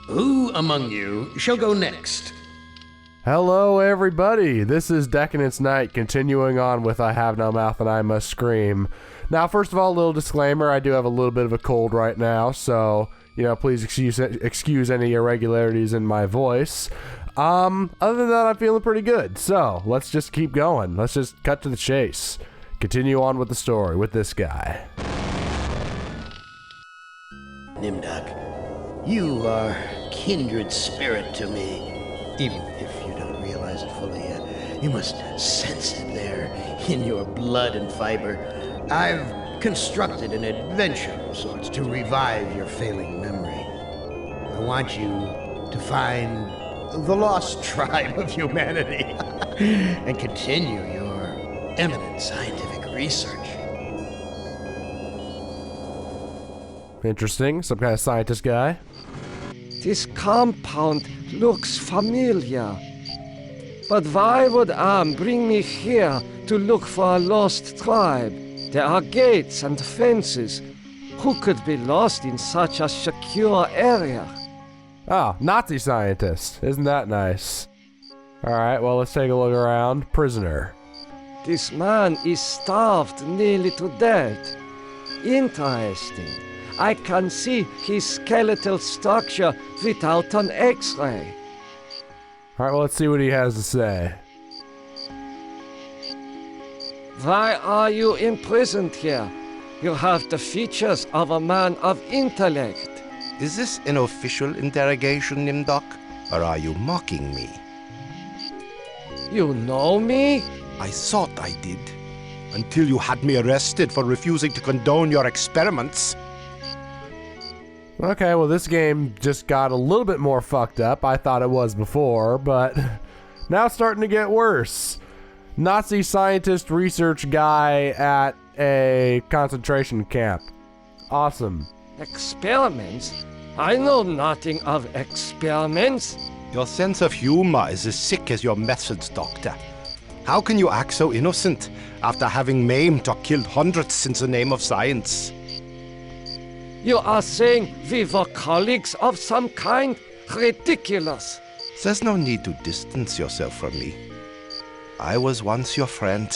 Who among you shall go next? Hello, everybody. This is Decadence Night, continuing on with I Have No Mouth and I Must Scream. Now, first of all, a little disclaimer. I do have a little bit of a cold right now, so, please excuse any irregularities in my voice. Other than that, I'm feeling pretty good. So, let's just keep going. Let's just cut to the chase. Continue on with the story with this guy. Nimdok, you are kindred spirit to me. Even if you don't realize it fully yet, you must sense it there in your blood and fiber. I've constructed an adventure of sorts to revive your failing memory. I want you to find the lost tribe of humanity and continue your eminent scientific research. Interesting. Some kind of scientist guy. This compound looks familiar. But why would Am bring me here to look for a lost tribe? There are gates and fences. Who could be lost in such a secure area? Oh, Nazi scientist. Isn't that nice? Alright, well, let's take a look around. Prisoner. This man is starved nearly to death. Interesting. I can see his skeletal structure without an X-ray. Alright, well, let's see what he has to say. Why are you imprisoned here? You have the features of a man of intellect. Is this an official interrogation, Nimdok? Or are you mocking me? You know me? I thought I did. Until you had me arrested for refusing to condone your experiments. Okay, well, this game just got a little bit more fucked up. I thought it was before, but now it's starting to get worse. Nazi scientist research guy at a concentration camp. Awesome. Experiments? I know nothing of experiments. Your sense of humor is as sick as your methods, Doctor. How can you act so innocent after having maimed or killed hundreds in the name of science? You are saying we were colleagues of some kind? Ridiculous. There's no need to distance yourself from me. I was once your friend.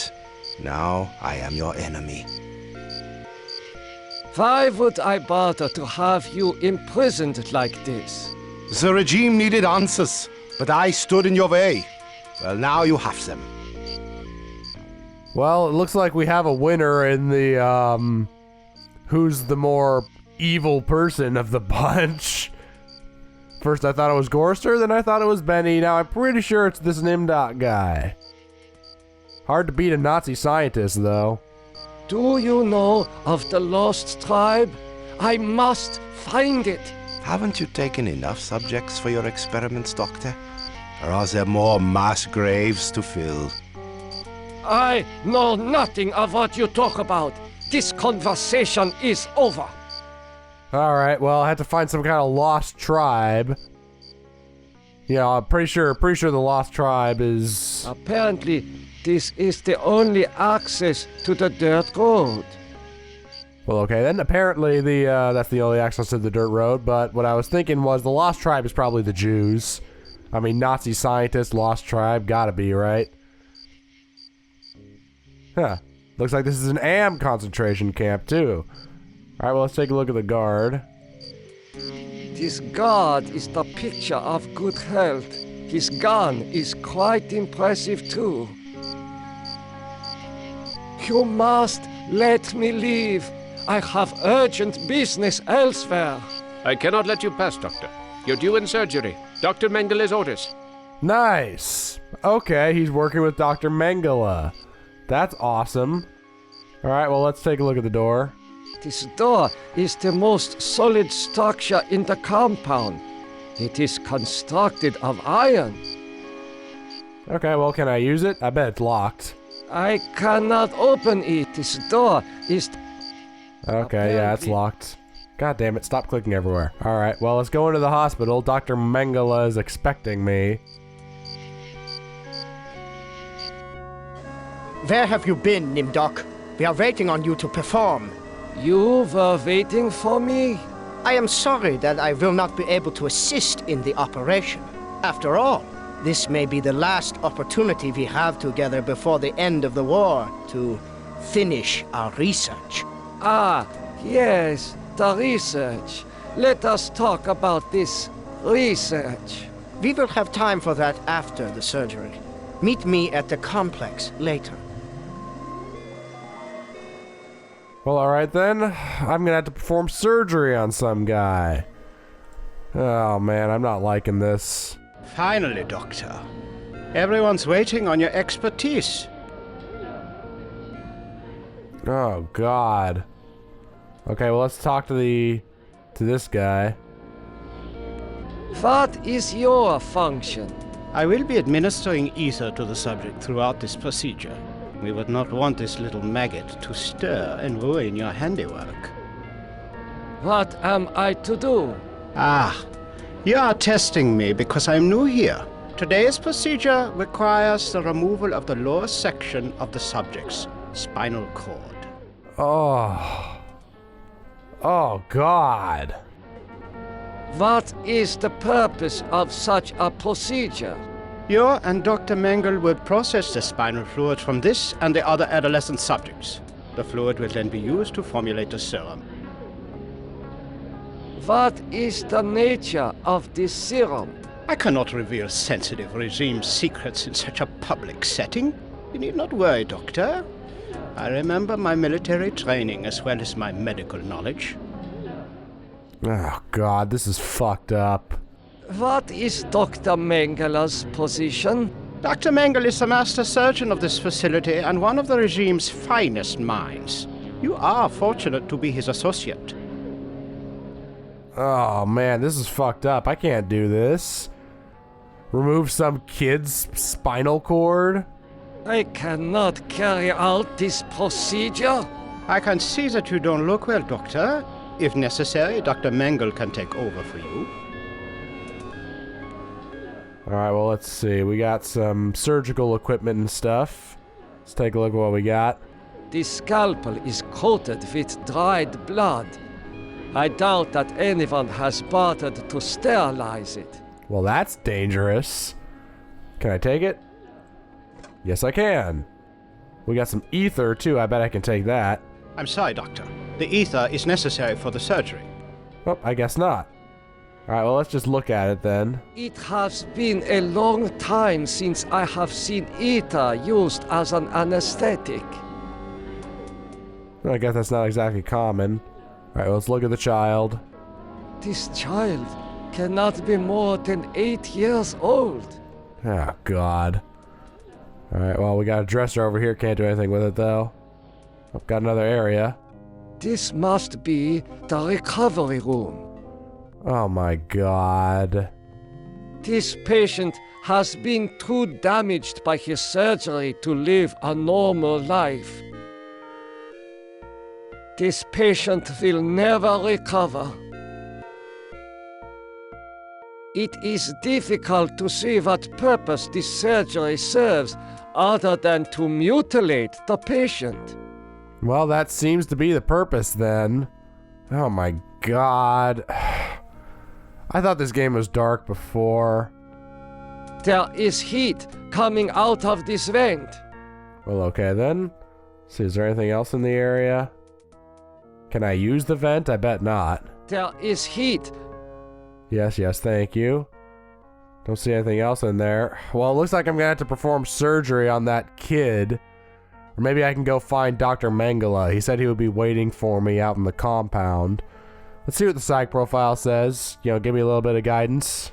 Now I am your enemy. Why would I bother to have you imprisoned like this? The regime needed answers, but I stood in your way. Well, now you have them. Well, it looks like we have a winner in the, who's the more evil person of the bunch. First I thought it was Gorster, then I thought it was Benny. Now I'm pretty sure it's this Nimdok guy. Hard to beat a Nazi scientist, though. Do you know of the lost tribe? I must find it. Haven't you taken enough subjects for your experiments, Doctor? Or are there more mass graves to fill? I know nothing of what you talk about. This conversation is over. Alright, well, I had to find some kind of lost tribe. Yeah, I'm pretty sure the lost tribe is... Apparently, this is the only access to the dirt road. Well, okay, then apparently that's the only access to the dirt road, but what I was thinking was the lost tribe is probably the Jews. I mean, Nazi scientist, lost tribe, gotta be, right? Huh. Looks like this is an AM concentration camp, too. Alright, well, let's take a look at the guard. This guard is the picture of good health. His gun is quite impressive, too. You must let me leave. I have urgent business elsewhere. I cannot let you pass, Doctor. You're due in surgery. Dr. Mengele's orders. Nice. Okay, he's working with Dr. Mengele. That's awesome. Alright, well, let's take a look at the door. This door is the most solid structure in the compound. It is constructed of iron. Okay, well, can I use it? I bet it's locked. I cannot open it. This door is... Okay, yeah, it's locked. God damn it, stop clicking everywhere. Alright, well, let's go into the hospital. Dr. Mengele is expecting me. Where have you been, Nimdok? We are waiting on you to perform. You were waiting for me? I am sorry that I will not be able to assist in the operation. After all, this may be the last opportunity we have together before the end of the war to finish our research. Ah, yes, the research. Let us talk about this research. We will have time for that after the surgery. Meet me at the complex later. Well, alright then. I'm gonna have to perform surgery on some guy. Oh man, I'm not liking this. Finally, Doctor. Everyone's waiting on your expertise. Oh god. Okay, well let's talk to this guy. What is your function? I will be administering ether to the subject throughout this procedure. We would not want this little maggot to stir and ruin your handiwork. What am I to do? Ah, you are testing me because I'm new here. Today's procedure requires the removal of the lower section of the subject's spinal cord. Oh. Oh god. What is the purpose of such a procedure? You and Dr. Mengele will process the spinal fluid from this and the other adolescent subjects. The fluid will then be used to formulate the serum. What is the nature of this serum? I cannot reveal sensitive regime secrets in such a public setting. You need not worry, Doctor. I remember my military training as well as my medical knowledge. Oh god, this is fucked up. What is Dr. Mengele's position? Dr. Mengele is the master surgeon of this facility and one of the regime's finest minds. You are fortunate to be his associate. Oh man, this is fucked up. I can't do this. Remove some kid's spinal cord? I cannot carry out this procedure. I can see that you don't look well, Doctor. If necessary, Dr. Mengele can take over for you. Alright, well let's see. We got some surgical equipment and stuff. Let's take a look at what we got. This scalpel is coated with dried blood. I doubt that anyone has bothered to sterilize it. Well, that's dangerous. Can I take it? Yes, I can. We got some ether, too. I bet I can take that. I'm sorry, Doctor. The ether is necessary for the surgery. Oh, I guess not. Alright, well, let's just look at it then. It has been a long time since I have seen ether used as an anesthetic. I guess that's not exactly common. Alright, well, let's look at the child. This child cannot be more than 8 years old. Oh, God. Alright, well, we got a dresser over here. Can't do anything with it, though. Oh, got another area. This must be the recovery room. Oh, my God. This patient has been too damaged by his surgery to live a normal life. This patient will never recover. It is difficult to see what purpose this surgery serves other than to mutilate the patient. Well, that seems to be the purpose, then. Oh, my God. I thought this game was dark before. There is heat coming out of this vent. Well, okay, then. See, is there anything else in the area? Can I use the vent? I bet not. There is heat. Yes, thank you. Don't see anything else in there. Well, it looks like I'm gonna have to perform surgery on that kid. Or maybe I can go find Dr. Mengele. He said he would be waiting for me out in the compound. Let's see what the psych profile says. You know, give me a little bit of guidance.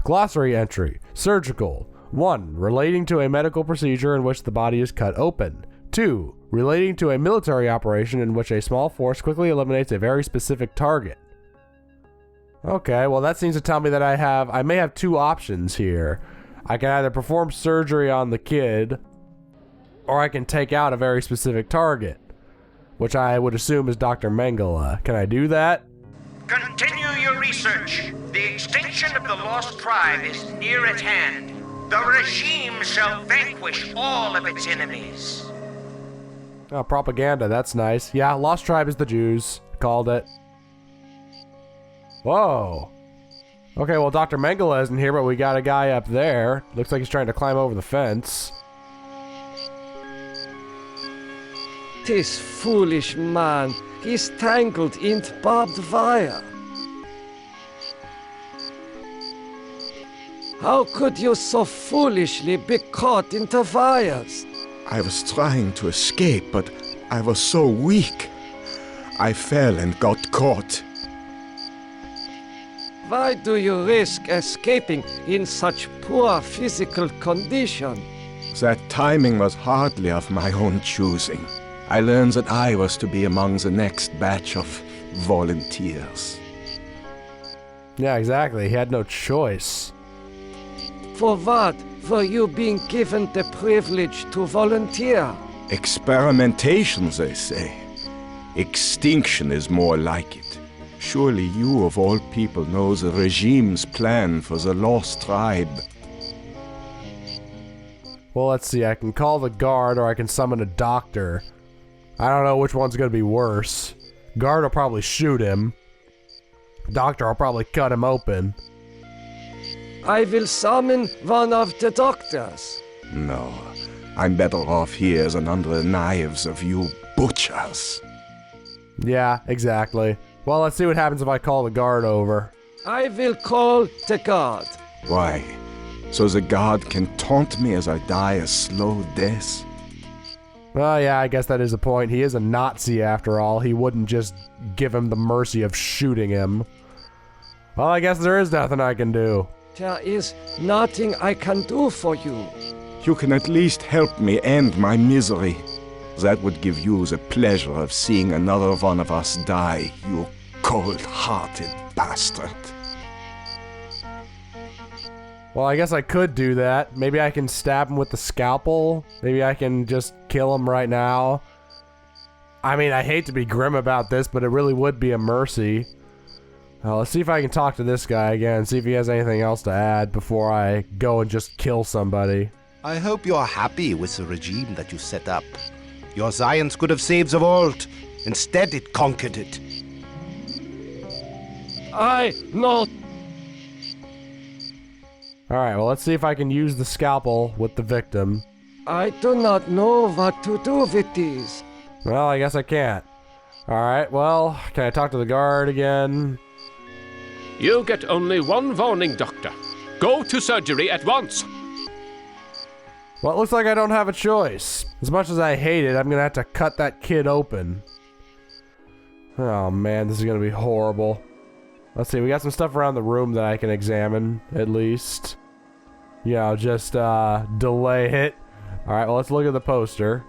Glossary entry. Surgical. 1. Relating to a medical procedure in which the body is cut open. 2. Relating to a military operation in which a small force quickly eliminates a very specific target. Okay, well that seems to tell me that I may have two options here. I can either perform surgery on the kid, or I can take out a very specific target, which I would assume is Dr. Mengele. Can I do that? Continue your research. The extinction of the lost tribe is near at hand. The regime shall vanquish all of its enemies. Oh, propaganda, that's nice. Yeah, lost tribe is the Jews. Called it. Whoa. Okay, well, Dr. Mengele isn't here, but we got a guy up there. Looks like he's trying to climb over the fence. This foolish man is tangled in barbed wire. How could you so foolishly be caught in the wires? I was trying to escape, but I was so weak. I fell and got caught. Why do you risk escaping in such poor physical condition? That timing was hardly of my own choosing. I learned that I was to be among the next batch of volunteers. Yeah, exactly. He had no choice. For what were you being given the privilege to volunteer? Experimentation, they say. Extinction is more like it. Surely you, of all people, know the regime's plan for the lost tribe. Well, let's see. I can call the guard or I can summon a doctor. I don't know which one's going to be worse. Guard will probably shoot him. Doctor will probably cut him open. I will summon one of the doctors. No, I'm better off here than under the knives of you butchers. Yeah, exactly. Well, let's see what happens if I call the guard over. I will call the guard. Why? So the guard can taunt me as I die a slow death? Well, yeah, I guess that is the point. He is a Nazi after all. He wouldn't just give him the mercy of shooting him. Well, I guess there is nothing I can do. There is nothing I can do for you. You can at least help me end my misery. That would give you the pleasure of seeing another one of us die, you cold-hearted bastard. Well, I guess I could do that. Maybe I can stab him with the scalpel. Maybe I can just kill him right now. I mean, I hate to be grim about this, but it really would be a mercy. Let's see if I can talk to this guy again, see if he has anything else to add before I go and just kill somebody. I hope you're happy with the regime that you set up. Your science could have saved the world. Instead, it conquered it. I know. Alright, well, let's see if I can use the scalpel with the victim. I do not know what to do with these. Well, I guess I can't. Alright, well, can I talk to the guard again? You get only one warning, Doctor. Go to surgery at once. Well, it looks like I don't have a choice. As much as I hate it, I'm gonna have to cut that kid open. Oh man, this is gonna be horrible. Let's see, we got some stuff around the room that I can examine, at least. Yeah, I'll just delay it. Alright, well, let's look at the poster.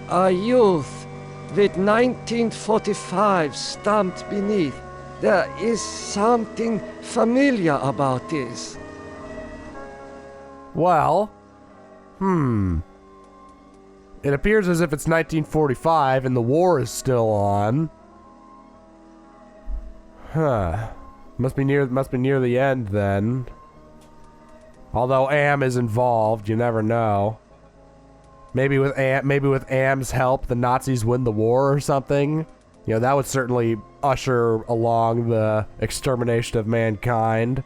A youth with 1945 stamped beneath. There is something familiar about this. Well, it appears as if it's 1945 and the war is still on. Huh. Must be near the end then. Although Am is involved, you never know. Maybe with Am's help, the Nazis win the war or something. You know, that would certainly usher along the extermination of mankind.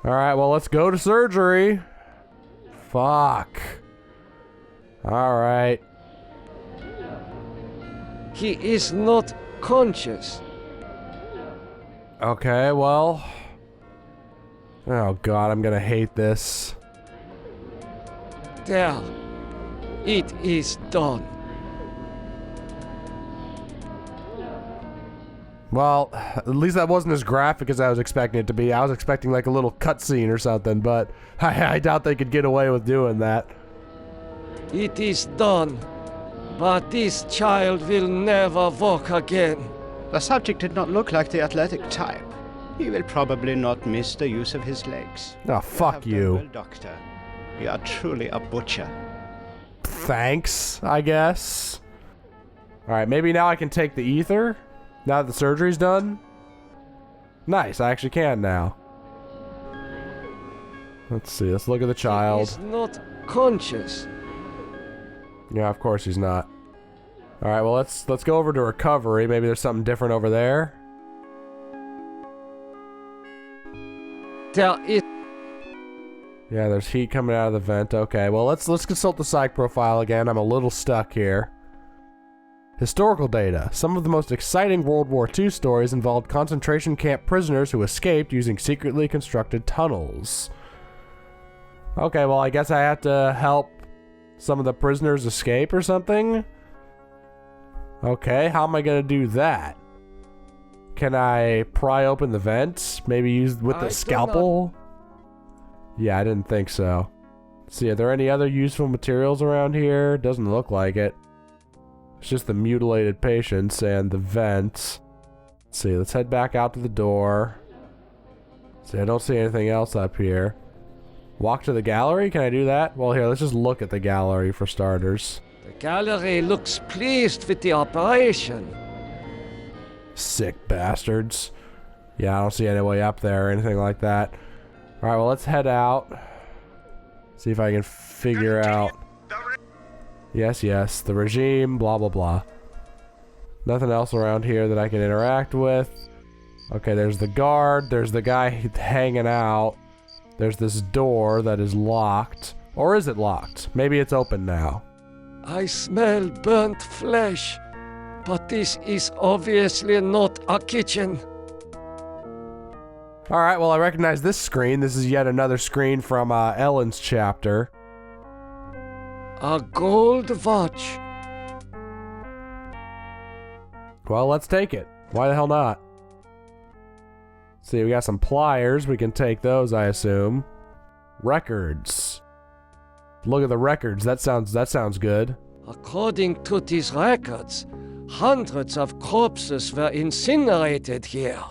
Alright, well, let's go to surgery. Fuck. Alright. He is not conscious. Okay, well. Oh god, I'm gonna hate this. There. It is done. Well, at least that wasn't as graphic as I was expecting it to be. I was expecting like a little cutscene or something, but I doubt they could get away with doing that. It is done. But this child will never walk again. The subject did not look like the athletic type. He will probably not miss the use of his legs. Oh, fuck you. Well, Doctor. You are truly a butcher. Thanks, I guess. Alright, maybe now I can take the ether? Now that the surgery's done? Nice, I actually can now. Let's see, let's look at the child. He is not conscious. Yeah, of course he's not. Alright, well let's go over to recovery. Maybe there's something different over there. There is... Yeah, there's heat coming out of the vent. Okay, well, let's consult the psych profile again. I'm a little stuck here. Historical data. Some of the most exciting World War II stories involved concentration camp prisoners who escaped using secretly constructed tunnels. Okay, well, I guess I have to help some of the prisoners escape or something? Okay, how am I gonna do that? Can I pry open the vents? Maybe use with the scalpel? Yeah, I didn't think so. Let's see, are there any other useful materials around here? Doesn't look like it. It's just the mutilated patients and the vents. Let's see, let's head back out to the door. See, I don't see anything else up here. Walk to the gallery? Can I do that? Well, here, let's just look at the gallery for starters. The gallery looks pleased with the operation. Sick bastards. Yeah, I don't see any way up there or anything like that. Alright, well, let's head out. See if I can figure out... Yes, the regime, blah, blah, blah. Nothing else around here that I can interact with. Okay, there's the guard. There's the guy hanging out. There's this door that is locked. Or is it locked? Maybe it's open now. I smell burnt flesh, but this is obviously not a kitchen. Alright, well, I recognize this screen. This is yet another screen from Ellen's chapter. A gold watch. Well, let's take it. Why the hell not? See, we got some pliers. We can take those, I assume. Records. Look at the records. That sounds good. According to these records, hundreds of corpses were incinerated here.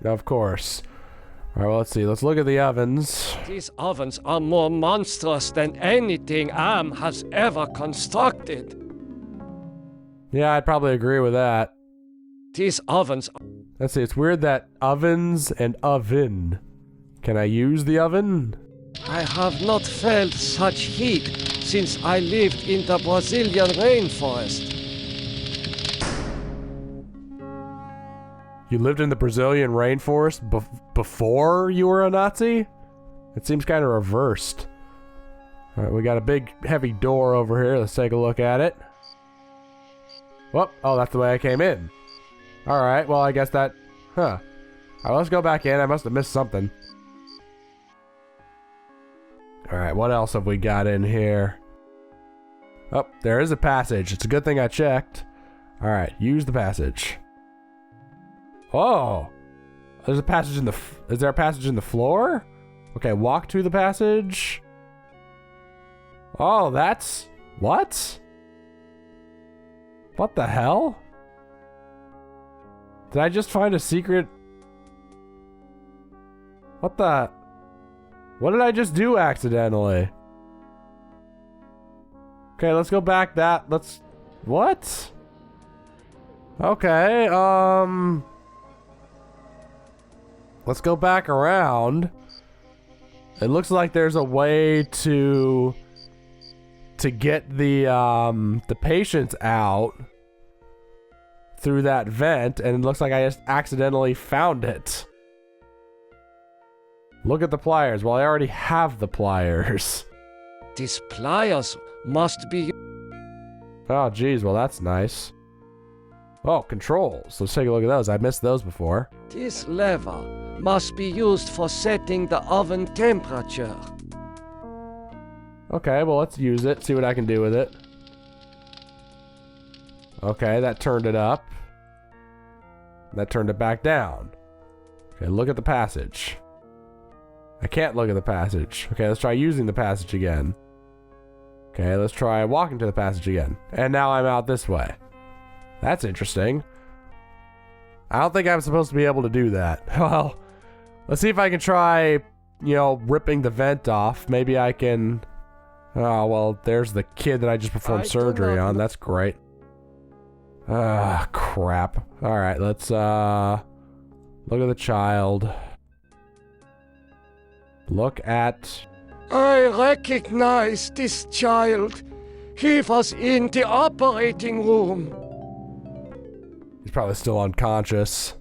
Of course. Alright, well, let's see. Let's look at the ovens. These ovens are more monstrous than anything Am has ever constructed. Yeah, I'd probably agree with that. These ovens... Let's see, it's weird that ovens and oven. Can I use the oven? I have not felt such heat since I lived in the Brazilian rainforest. You lived in the Brazilian rainforest before you were a Nazi? It seems kind of reversed. Alright, we got a big, heavy door over here. Let's take a look at it. Whoop. Oh, that's the way I came in. Alright, well, I guess that... Huh. Alright, let's go back in. I must have missed something. Alright, what else have we got in here? Oh, there is a passage. It's a good thing I checked. Alright, use the passage. Oh! There's a passage in the... Is there a passage in the floor? Okay, walk to the passage. Oh, that's... What? What the hell? Did I just find a secret? What the... What did I just do accidentally? Okay, let's go back that... Let's... What? Okay, let's go back around. It looks like there's a way to get the patients out through that vent, and it looks like I just accidentally found it. Look at the pliers. Well, I already have the pliers. These pliers must be... Oh, geez. Well, that's nice. Oh, controls. Let's take a look at those. I missed those before. This lever must be used for setting the oven temperature. Okay, well, let's use it. See what I can do with it. Okay, that turned it up. That turned it back down. Okay, look at the passage. I can't look at the passage. Okay, let's try using the passage again. Okay, let's try walking to the passage again. And now I'm out this way. That's interesting. I don't think I'm supposed to be able to do that. Well, let's see if I can try, you know, ripping the vent off. Maybe I can... Oh, well, there's the kid that I just performed surgery on. That's great. Ah, crap. Alright, let's, look at the child. Look at... I recognize this child. He was in the operating room. He's probably still unconscious.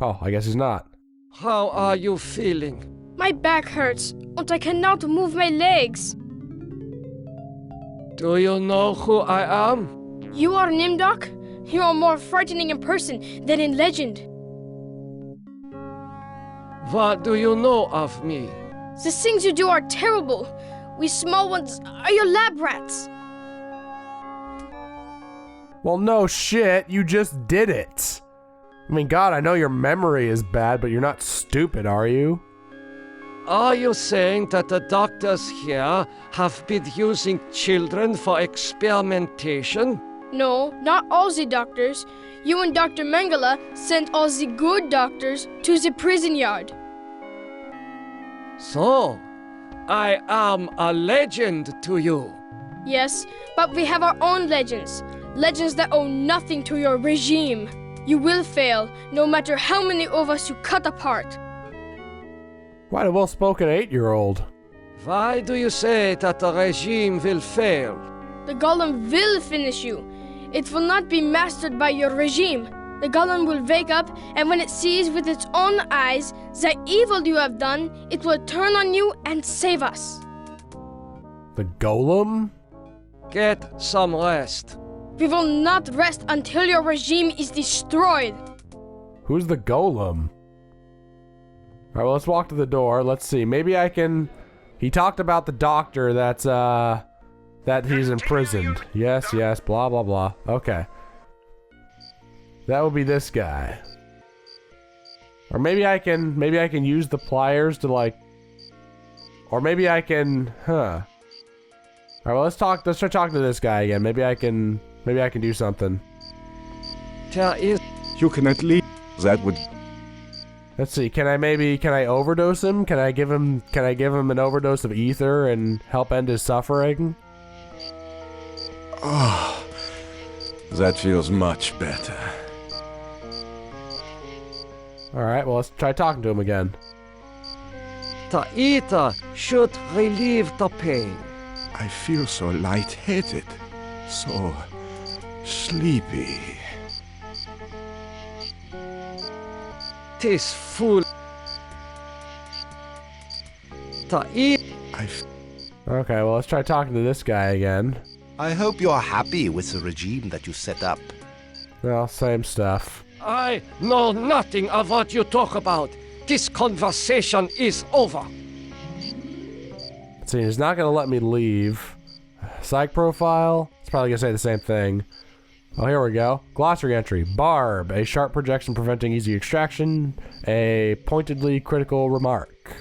Oh, I guess he's not. How are you feeling? My back hurts, and I cannot move my legs. Do you know who I am? You are Nimdok? You are more frightening in person than in legend. What do you know of me? The things you do are terrible. We small ones are your lab rats. Well, no shit, you just did it. I mean, God, I know your memory is bad, but you're not stupid, are you? Are you saying that the doctors here have been using children for experimentation? No, not all the doctors. You and Dr. Mengele sent all the good doctors to the prison yard. So, I am a legend to you. Yes, but we have our own legends. Legends that owe nothing to your regime. You will fail, no matter how many of us you cut apart. Quite a well-spoken 8-year-old. Why do you say that the regime will fail? The golem will finish you. It will not be mastered by your regime. The golem will wake up, and when it sees with its own eyes the evil you have done, it will turn on you and save us. The golem? Get some rest. We will not rest until your regime is destroyed. Who's the golem? Alright, well, let's walk to the door. Let's see. Maybe I can... He talked about the doctor that's, that he's imprisoned. Yes, yes, blah, blah, blah. Okay. That would be this guy. Or maybe I can use the pliers to, like... Or maybe I can... Alright, well, let's try talking to this guy again. Maybe I can do something. There is... You can at least... That would... Let's see, can I overdose him? Can I give him an overdose of ether and help end his suffering? Oh, that feels much better. Alright, well, let's try talking to him again. The ether should relieve the pain. I feel so lightheaded, so sleepy. Tis fool. The ether... Okay, well, let's try talking to this guy again. I hope you're happy with the regime that you set up. Well, same stuff. I know nothing of what you talk about. This conversation is over. Let's see, he's not gonna let me leave. Psych profile? It's probably gonna say the same thing. Oh, here we go. Glossary entry. Barb. A sharp projection preventing easy extraction. A pointedly critical remark.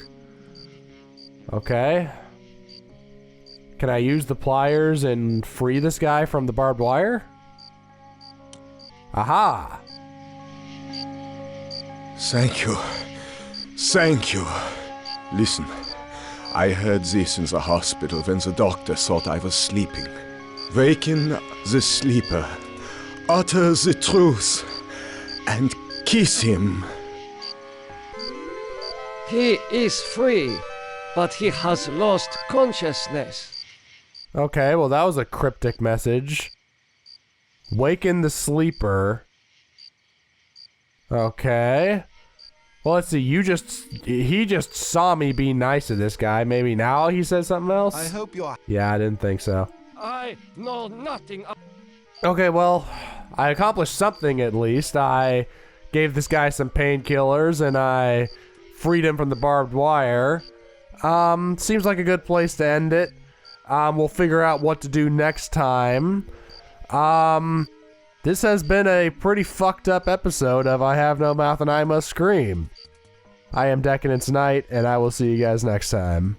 Okay. Can I use the pliers and free this guy from the barbed wire? Aha! Thank you. Thank you. Listen, I heard this in the hospital when the doctor thought I was sleeping. Waken the sleeper. Utter the truth. And kiss him. He is free, but he has lost consciousness. Okay, well that was a cryptic message. Waken the sleeper. Okay. Well, let's see, he just saw me be nice to this guy. Maybe now he says something else? I hope you're... Yeah, I didn't think so. I know nothing of... Okay, well, I accomplished something at least. I gave this guy some painkillers and I freed him from the barbed wire. Seems like a good place to end it. We'll figure out what to do next time. This has been a pretty fucked up episode of I Have No Mouth and I Must Scream. I am Decadence Knight, and I will see you guys next time.